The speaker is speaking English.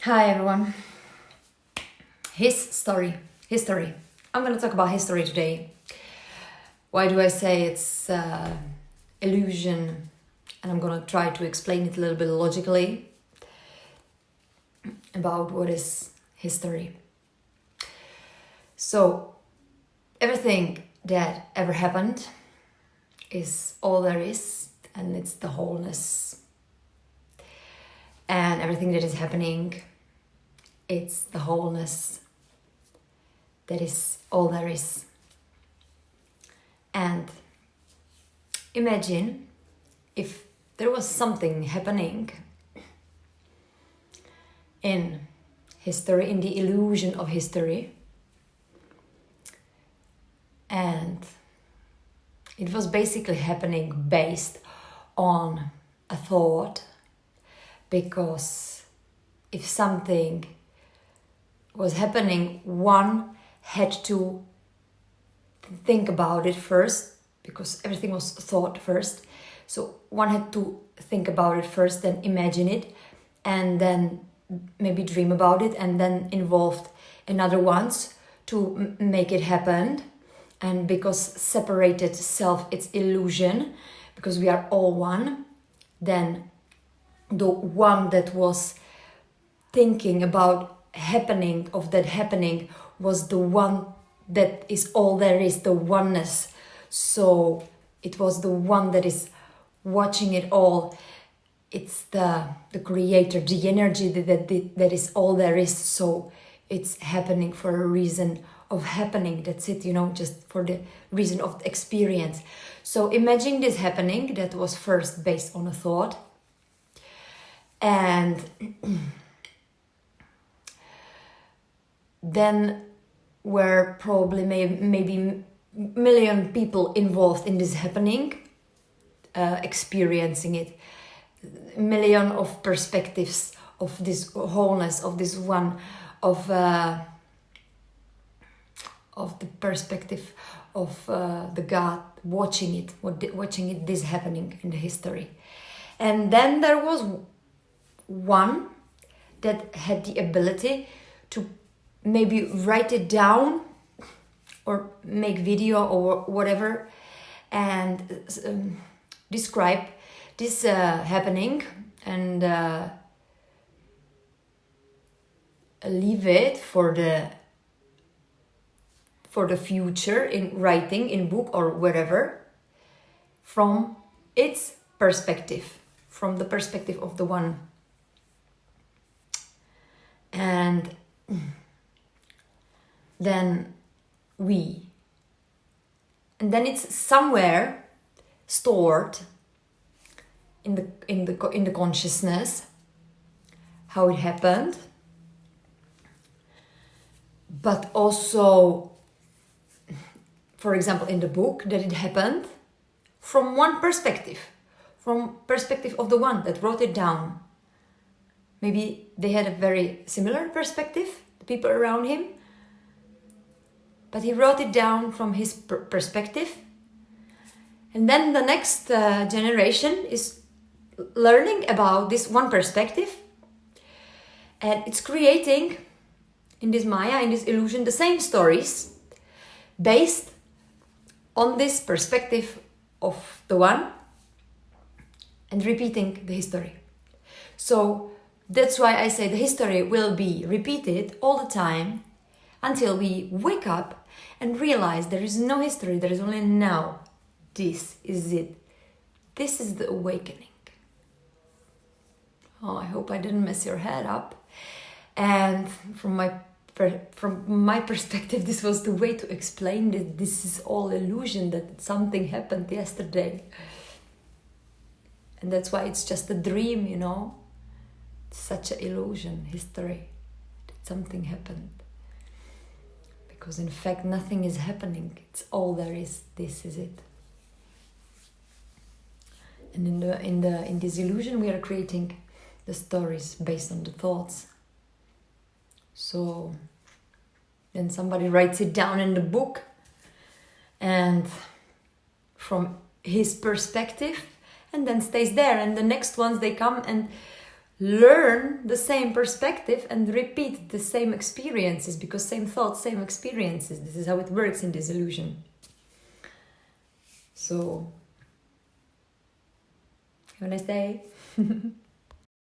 Hi everyone. History. I'm going to talk about history today. Why do I say it's illusion? And I'm going to try to explain it a little bit logically about what is history. So, everything that ever happened is all there is, and it's the wholeness. And everything that is happening, it's the wholeness. That is all there is. And imagine if there was something happening in history, in the illusion of history, and it was basically happening based on a thought, because if something was happening, one had to think about it first, because everything was thought first. So one had to think about it first, then imagine it, and then maybe dream about it, and then involved another ones to make it happen. And because separated self, it's illusion, because we are all one, then the one that was thinking about happening of that happening was the one that is all there is, the oneness. So it was the one that is watching it all. It's the creator, the energy that is all there is. So it's happening for a reason of happening. That's it, just for the reason of experience. So imagine this happening that was first based on a thought. And then were probably maybe million people involved in this happening, experiencing it. Million of perspectives of this wholeness, of this one, of the perspective of the God watching it, this happening in the history. And then there was one that had the ability to maybe write it down or make video or whatever, and describe this happening, and leave it for the future in writing, in book or wherever, from its perspective, from the perspective of the one. And then it's somewhere stored in the consciousness how it happened, but also, for example, in the book, that it happened from one perspective, from perspective of the one that wrote it down. Maybe they had a very similar perspective, the people around him, but he wrote it down from his perspective. And then the next generation is learning about this one perspective, and it's creating in this Maya, in this illusion, the same stories based on this perspective of the one, and repeating the history. So that's why I say the history will be repeated all the time until we wake up and realize there is no history, there is only now. This is it. This is the awakening. Oh, I hope I didn't mess your head up. And from my perspective, this was the way to explain that this is all illusion, that something happened yesterday. And that's why it's just a dream, It's such an illusion, history, that something happened. Because in fact, nothing is happening. It's all there is. This is it. And in this illusion, we are creating the stories based on the thoughts. So then somebody writes it down in the book, and from his perspective, and then stays there. And the next ones, they come and learn the same perspective and repeat the same experiences, because same thoughts, same experiences. This is how it works in this illusion. So, have a nice day.